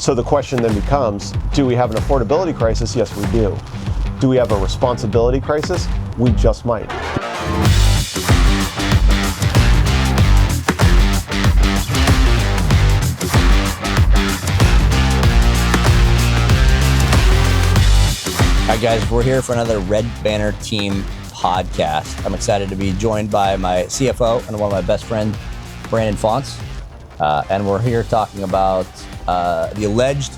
So the question then becomes, do we have an affordability crisis? Yes, we do. Do we have a responsibility crisis? We just might. All right, guys, we're here for another Red Banner Team podcast. I'm excited to be joined by my CFO and one of my best friends, Brandon Fonts. And we're here talking about the alleged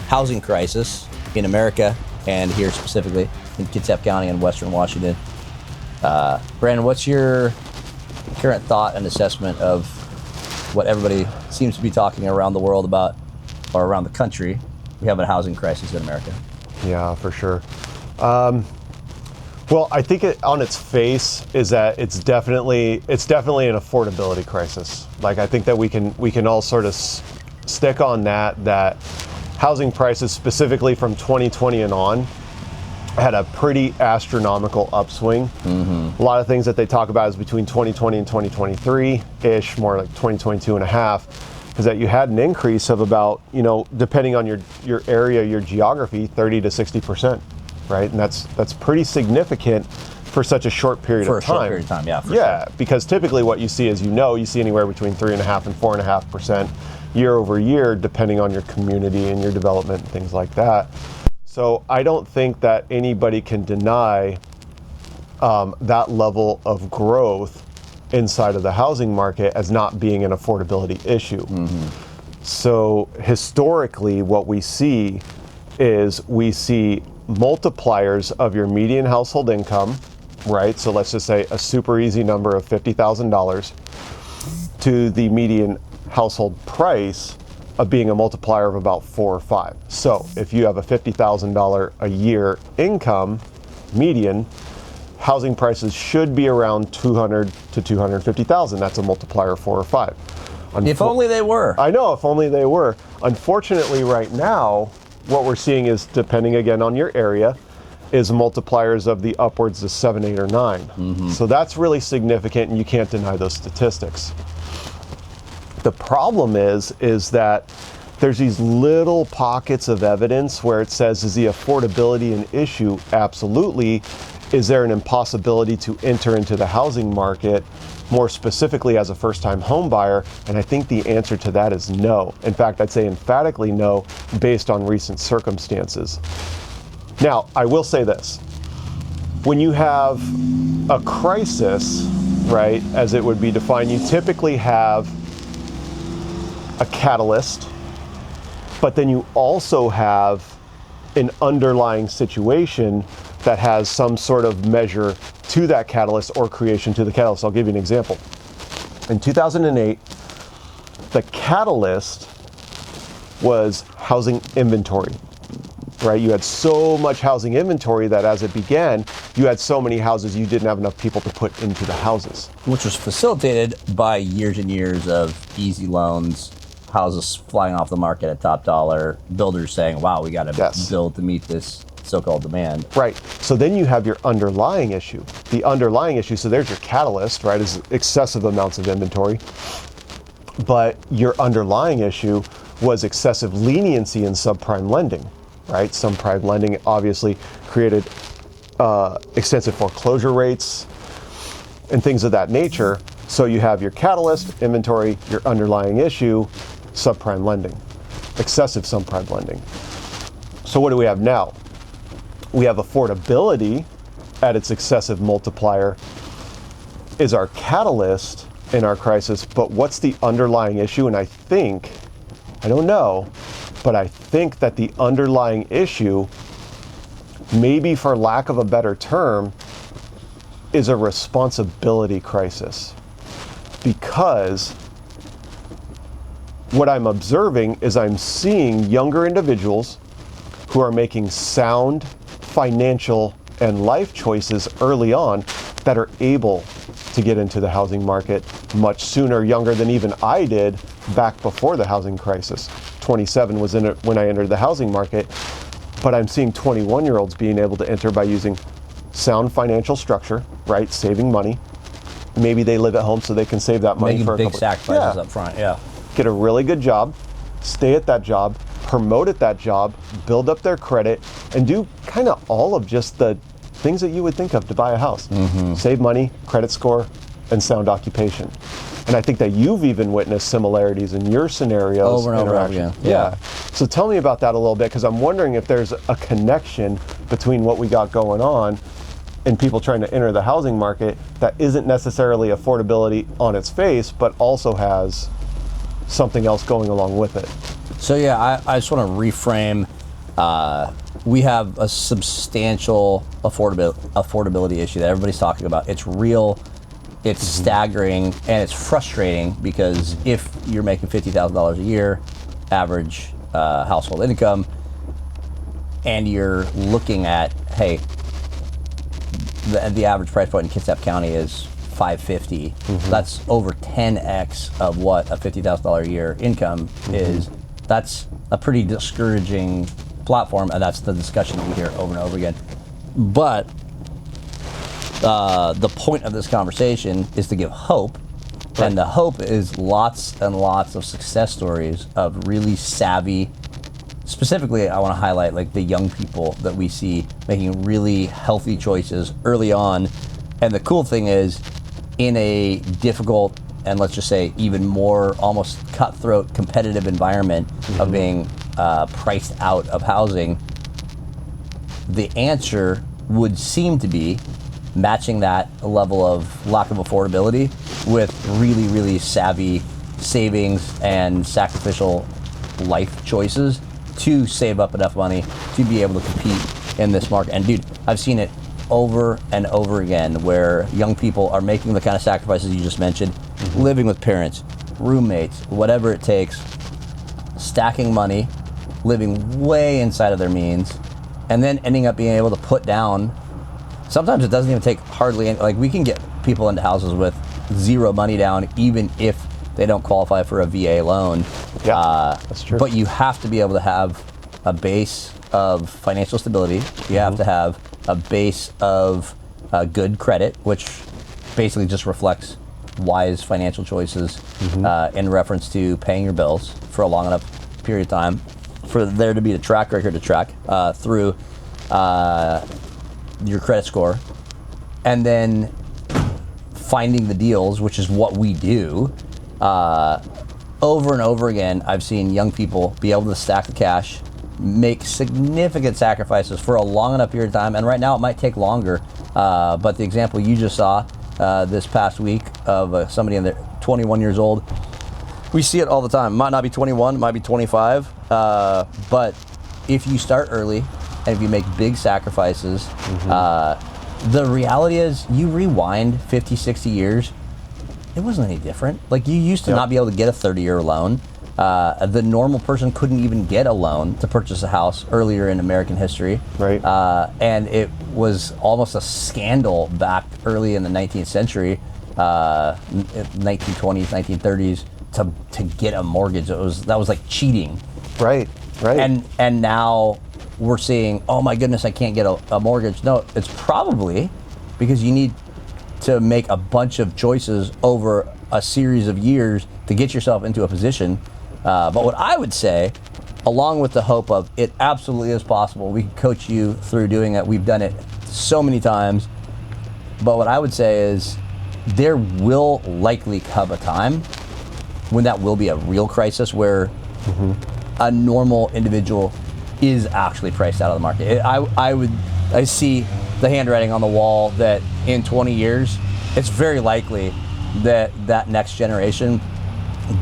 housing crisis in America and here specifically in Kitsap County in Western Washington. Brandon, what's your current thought and assessment of what everybody seems to be talking around the world about, or around the country? We have a housing crisis in America. Yeah, for sure. Well, I think it, on its face, is that it's definitely an affordability crisis. Like, I think that we can all sort of stick on that housing prices, specifically from 2020 and on, had a pretty astronomical upswing. Mm-hmm. A lot of things that they talk about is between 2020 and 2023-ish, more like 2022 and a half, is that you had an increase of about, depending on your area, your geography, 30 to 60%, right? And that's pretty significant for such a short period of time. For a short period of time, yeah. Yeah, because typically what you see is, you see anywhere between 3.5% and 4.5% year over year, depending on your community and your development and things like that. So I don't think that anybody can deny that level of growth inside of the housing market as not being an affordability issue. Mm-hmm. So historically, what we see is multipliers of your median household income, right? So let's just say a super easy number of $50,000 to the median household price of being a multiplier of about 4 or 5. So if you have a $50,000 a year income median, housing prices should be around $200,000 to $250,000. That's a multiplier of 4 or 5. If only they were. I know, if only they were. Unfortunately, right now, what we're seeing is, depending again on your area, is multipliers of the upwards of 7, 8, or 9. Mm-hmm. So that's really significant, and you can't deny those statistics. The problem is that there's these little pockets of evidence where it says, is the affordability an issue? Absolutely. Is there an impossibility to enter into the housing market, more specifically as a first-time home buyer? And I think the answer to that is no. In fact, I'd say emphatically no, based on recent circumstances. Now, I will say this. When you have a crisis, right, as it would be defined, you typically have a catalyst, but then you also have an underlying situation that has some sort of measure to that catalyst or creation to the catalyst. I'll give you an example. In 2008, the catalyst was housing inventory, right? You had so much housing inventory that as it began, you had so many houses, you didn't have enough people to put into the houses. Which was facilitated by years and years of easy loans, houses flying off the market at top dollar, builders saying, wow, we got to build to meet this so-called demand. Right. So then you have your underlying issue. The underlying issue, so there's your catalyst, right, is excessive amounts of inventory. But your underlying issue was excessive leniency in subprime lending, right? Subprime lending obviously created extensive foreclosure rates and things of that nature. So you have your catalyst, inventory, your underlying issue, subprime lending, excessive subprime lending. So what do we have now? We have affordability at its excessive multiplier is our catalyst in our crisis, but what's the underlying issue? And I don't know, but I think that the underlying issue, maybe for lack of a better term, is a responsibility crisis. Because what I'm observing is I'm seeing younger individuals who are making sound financial and life choices early on that are able to get into the housing market much sooner, younger than even I did back before the housing crisis. 27 was in it when I entered the housing market, but I'm seeing 21-year-olds being able to enter by using sound financial structure, right? Saving money. Maybe they live at home so they can save that money making for a big couple. sacrifices up front, yeah. Get a really good job, stay at that job, promote at that job, build up their credit, and do kind of all of just the things that you would think of to buy a house. Save money, credit score, and sound occupation. And I think that you've even witnessed similarities in your scenarios. Over and over again. Yeah. So tell me about that a little bit, because I'm wondering if there's a connection between what we got going on and people trying to enter the housing market that isn't necessarily affordability on its face, but also has something else going along with it. So yeah, I just want to reframe. We have a substantial affordability issue that everybody's talking about. It's real, it's staggering, and it's frustrating, because if you're making $50,000 a year, average household income, and you're looking at, hey, the average price point in Kitsap County is $550. That's over 10x of what a $50,000 a year income is. That's a pretty discouraging platform, and that's the discussion that we hear over and over again. But the point of this conversation is to give hope, and the hope is lots and lots of success stories of really savvy. Specifically, I want to highlight like the young people that we see making really healthy choices early on. And the cool thing is, in a difficult, and let's just say even more almost cutthroat competitive environment of being priced out of housing, the answer would seem to be matching that level of lack of affordability with really, really savvy savings and sacrificial life choices to save up enough money to be able to compete in this market. And dude, I've seen it over and over again where young people are making the kind of sacrifices you just mentioned, living with parents, roommates, whatever it takes, stacking money, living way inside of their means, and then ending up being able to put down. Sometimes it doesn't even take hardly any, like we can get people into houses with zero money down, even if they don't qualify for a VA loan. Yeah, that's true. But you have to be able to have a base of financial stability. You have to have a base of good credit, which basically just reflects wise financial choices in reference to paying your bills for a long enough period of time for there to be a track record to track through your credit score, and then finding the deals, which is what we do. Over and over again, I've seen young people be able to stack the cash, make significant sacrifices for a long enough period of time, and right now it might take longer, but the example you just saw this past week of somebody in their 21 years old, we see it all the time. It might not be 21, it might be 25, but if you start early and if you make big sacrifices, the reality is you rewind 50, 60 years, it wasn't any different. Like you used to not be able to get a 30-year loan. The normal person couldn't even get a loan to purchase a house earlier in American history. Right. And it was almost a scandal back early in the 19th century, 1920s, 1930s, to get a mortgage. That was like cheating. Right. And now we're seeing, oh my goodness, I can't get a mortgage. No, it's probably because you need to make a bunch of choices over a series of years to get yourself into a position. But what I would say, along with the hope of it absolutely is possible, we can coach you through doing it. We've done it so many times. But what I would say is there will likely come a time when that will be a real crisis where a normal individual is actually priced out of the market. I see the handwriting on the wall that in 20 years, it's very likely that next generation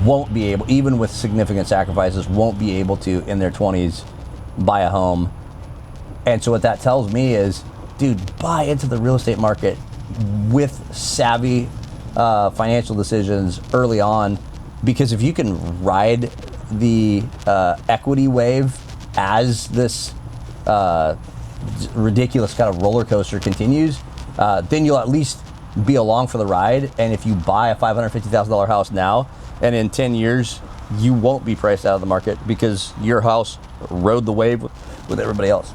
won't be able, even with significant sacrifices, won't be able to, in their 20s, buy a home. And so what that tells me is, dude, buy into the real estate market with savvy financial decisions early on, because if you can ride the equity wave as this ridiculous kind of roller coaster continues, then you'll at least be along for the ride. And if you buy a $550,000 house now, and in 10 years, you won't be priced out of the market because your house rode the wave with everybody else.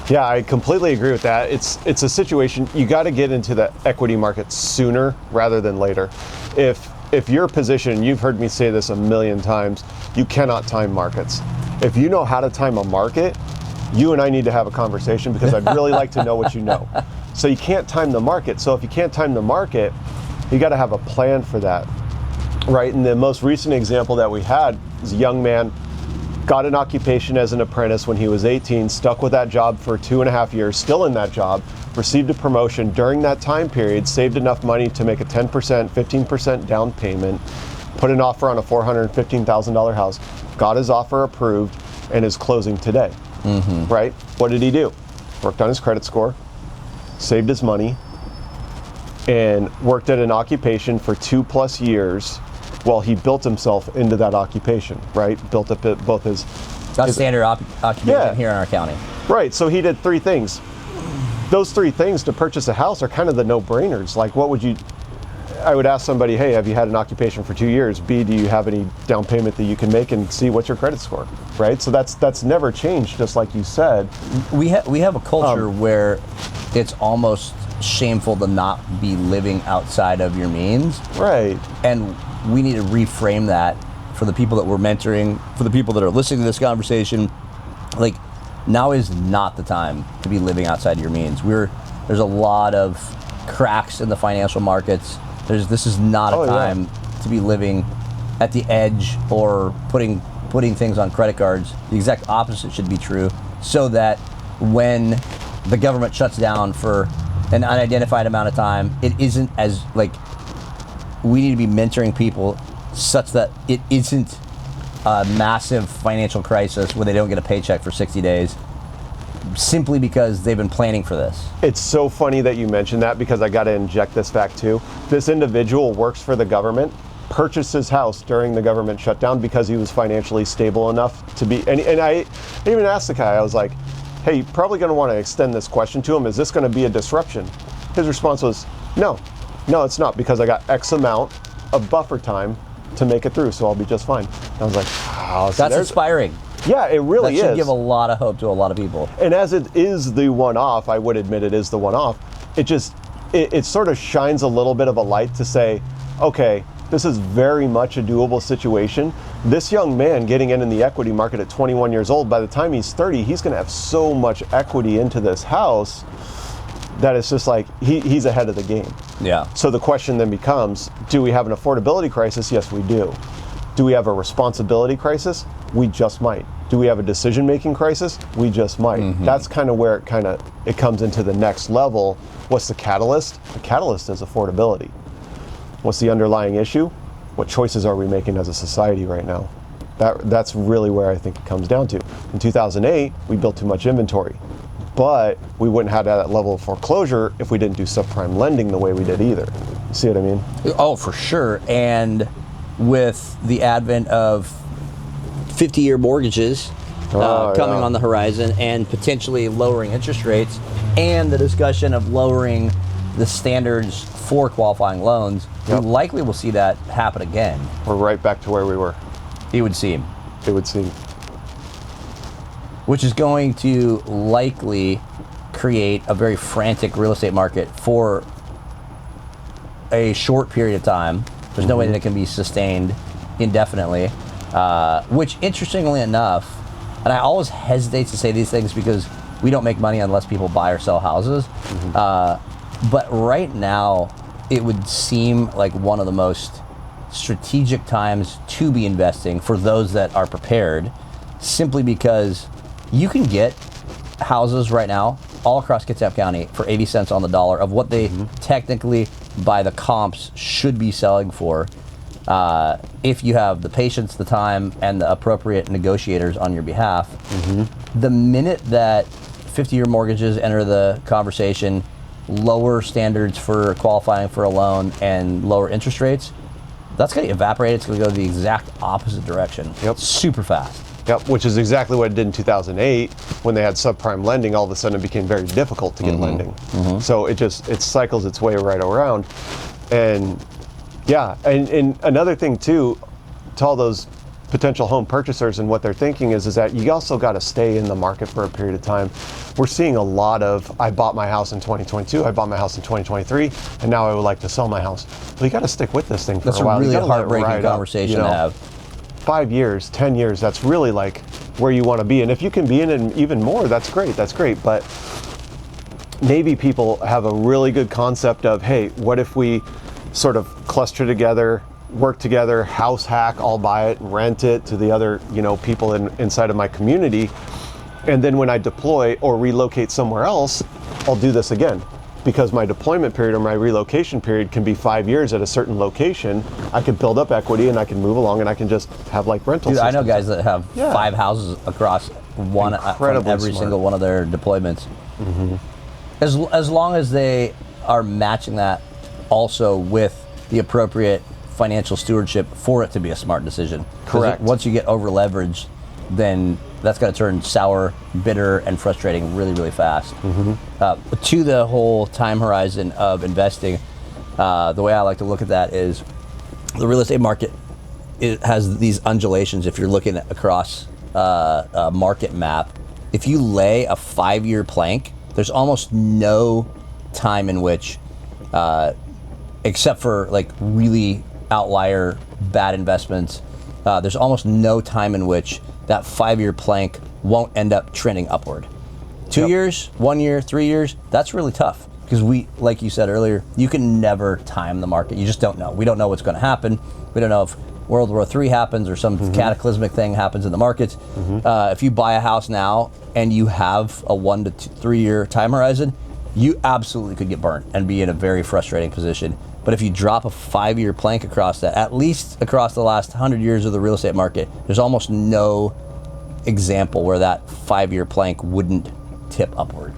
Yeah, I completely agree with that. It's a situation, you got to get into the equity market sooner rather than later. If your position, you've heard me say this a million times, you cannot time markets. if you know how to time a market, you and I need to have a conversation because I'd really like to know what you know. So you can't time the market. So if you can't time the market, you got to have a plan for that, right? And the most recent example that we had is a young man got an occupation as an apprentice when he was 18, stuck with that job for 2.5 years, still in that job, received a promotion during that time period, saved enough money to make a 10%, 15% down payment, put an offer on a $415,000 house, got his offer approved, and is closing today, right? What did he do? Worked on his credit score, saved his money, and worked at an occupation for 2+ years while he built himself into that occupation, right? Built up both his... That's standard occupation here in our county. Right, so he did 3 things. Those 3 things to purchase a house are kind of the no-brainers. Like, what would you... I would ask somebody, hey, have you had an occupation for 2 years? B, do you have any down payment that you can make? And C, what's your credit score, right? So that's never changed, just like you said. We have a culture where it's almost shameful to not be living outside of your means. Right. And we need to reframe that for the people that we're mentoring, for the people that are listening to this conversation. Like, now is not the time to be living outside your means. There's a lot of cracks in the financial markets. This is not a time to be living at the edge or putting things on credit cards. The exact opposite should be true, so that when the government shuts down for an unidentified amount of time, it isn't as like, we need to be mentoring people such that it isn't a massive financial crisis where they don't get a paycheck for 60 days simply because they've been planning for this. It's so funny that you mentioned that, because I got to inject this fact too. This individual works for the government, purchased his house during the government shutdown because he was financially stable enough to be, and I even asked the guy, I was like, hey, you're probably going to want to extend this question to him. Is this going to be a disruption? His response was, no, it's not, because I got X amount of buffer time to make it through, so I'll be just fine. And I was like, wow. So that's inspiring. Yeah, it really is. That should give a lot of hope to a lot of people. And as it is the one-off, I would admit it is the one-off, it sort of shines a little bit of a light to say, okay, this is very much a doable situation. This young man getting in the equity market at 21 years old, by the time he's 30, he's going to have so much equity into this house that it's just like he's ahead of the game. Yeah. So the question then becomes, do we have an affordability crisis? Yes, we do. Do we have a responsibility crisis? We just might. Do we have a decision-making crisis? We just might. That's kind of where it comes into the next level. What's the catalyst? The catalyst is affordability. What's the underlying issue? What choices are we making as a society right now? That's really where I think it comes down to. In 2008, we built too much inventory, but we wouldn't have that level of foreclosure if we didn't do subprime lending the way we did either. See what I mean? Oh, for sure. And with the advent of 50-year mortgages coming on the horizon, and potentially lowering interest rates, and the discussion of lowering the standards for qualifying loans, we likely will see that happen again. We're right back to where we were. It would seem. It would seem. Which is going to likely create a very frantic real estate market for a short period of time. There's no way that it can be sustained indefinitely, which, interestingly enough, and I always hesitate to say these things because we don't make money unless people buy or sell houses, but right now it would seem like one of the most strategic times to be investing for those that are prepared, simply because you can get houses right now all across Kitsap County for 80 cents on the dollar of what they technically, by the comps, should be selling for, if you have the patience, the time, and the appropriate negotiators on your behalf. The minute that 50-year mortgages enter the conversation, lower standards for qualifying for a loan, and lower interest rates, that's going to evaporate. It's going to go the exact opposite direction. Super fast. Which is exactly what it did in 2008 when they had subprime lending. All of a sudden it became very difficult to get lending. So it cycles its way right around. And and another thing too, to all those potential home purchasers and what they're thinking is that you also got to stay in the market for a period of time. We're seeing a lot of, I bought my house in 2022, I bought my house in 2023, and now I would like to sell my house. Well, you got to stick with this thing for a while. That's a really heartbreaking conversation to have. 5 years, 10 years, that's really like where you want to be. And if you can be in it even more, that's great. But maybe people have a really good concept of, hey, what if we sort of cluster together, work together, house hack, I'll buy it, rent it to the other, people inside of my community. And then when I deploy or relocate somewhere else, I'll do this again. Because my deployment period or my relocation period can be 5 years at a certain location. I can build up equity and I can move along and I can just have like rental systems. I know guys that have 5 houses across one from every single one of their deployments. Mm-hmm. As long as they are matching that also with the appropriate financial stewardship for it to be a smart decision. Correct. Once you get over leveraged, then that's going to turn sour, bitter, and frustrating really, really fast. Mm-hmm. To the whole time horizon of investing, the way I like to look at that is the real estate market, it has these undulations. If you're looking across a market map, if you lay a 5-year plank, there's almost no time in which, except for like really outlier bad investments, there's almost no time in which that 5-year plank won't end up trending upward. 2 years, 1 year, 3 years, that's really tough because like you said earlier, you can never time the market. You just don't know. We don't know what's going to happen. We don't know if World War III happens or some cataclysmic thing happens in the markets. If you buy a house now and you have a 1 to 3 year time horizon, you absolutely could get burnt and be in a very frustrating position. But if you drop a 5-year plank across that, at least across the last 100 years of the real estate market, there's almost no example where that 5-year plank wouldn't tip upward.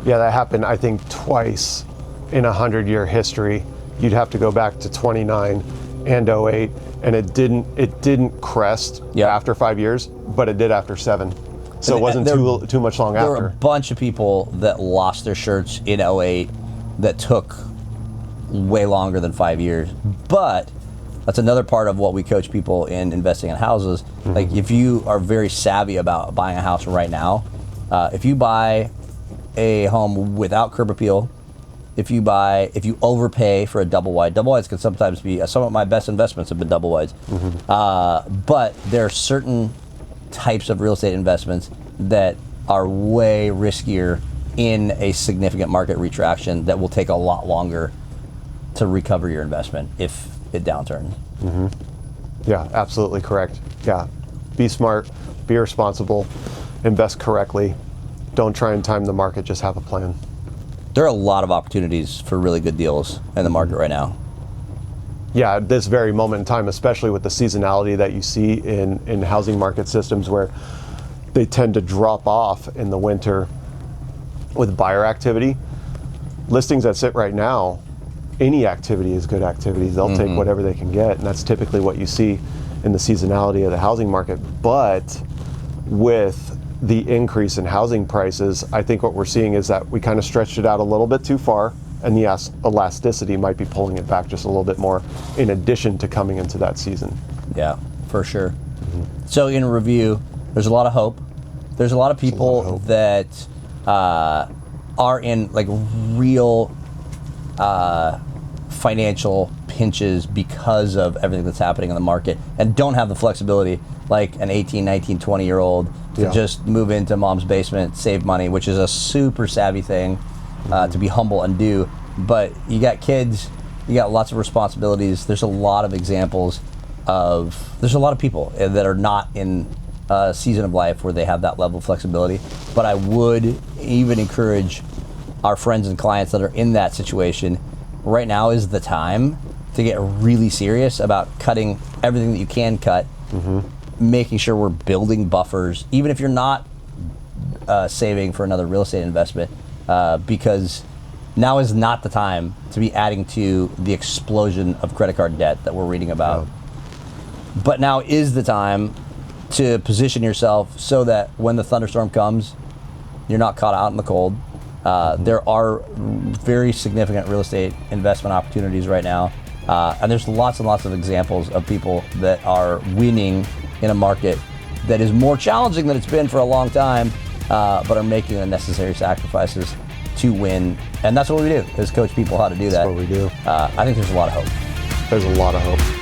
Yeah, that happened, I think, twice in 100-year history. You'd have to go back to 29 and 08, and it didn't crest after 5 years, but it did after 7. So it wasn't too much long after. There were a bunch of people that lost their shirts in 08 that took way longer than 5 years. But that's another part of what we coach people in investing in houses. Like if you are very savvy about buying a house right now, if you buy a home without curb appeal, if you overpay for a double wide can sometimes be, some of my best investments have been double wides. But there are certain types of real estate investments that are way riskier in a significant market retraction that will take a lot longer to recover your investment if it downturns. Yeah, absolutely correct. Yeah, be smart, be responsible, invest correctly. Don't try and time the market, just have a plan. There are a lot of opportunities for really good deals in the market right now. Yeah, at this very moment in time, especially with the seasonality that you see in housing market systems where they tend to drop off in the winter with buyer activity. Listings that sit right now, any activity is good activity. They'll take whatever they can get, and that's typically what you see in the seasonality of the housing market. But with the increase in housing prices, I think what we're seeing is that we kind of stretched it out a little bit too far, and the elasticity might be pulling it back just a little bit more in addition to coming into that season. Yeah, for sure. So in review, there's a lot of hope. There's a lot of people that are in like real financial pinches because of everything that's happening in the market and don't have the flexibility like an 18, 19, 20-year-old to just move into mom's basement, save money, which is a super savvy thing to be humble and do. But you got kids, you got lots of responsibilities. There's a lot of examples there's a lot of people that are not in a season of life where they have that level of flexibility. But I would even encourage our friends and clients that are in that situation, right now is the time to get really serious about cutting everything that you can cut, making sure we're building buffers, even if you're not saving for another real estate investment, because now is not the time to be adding to the explosion of credit card debt that we're reading about. But now is the time to position yourself so that when the thunderstorm comes, you're not caught out in the cold. There are very significant real estate investment opportunities right now, and there's lots and lots of examples of people that are winning in a market that is more challenging than it's been for a long time, but are making the necessary sacrifices to win. And that's what we do, is coach people how to do that. That's what we do. I think there's a lot of hope. There's a lot of hope.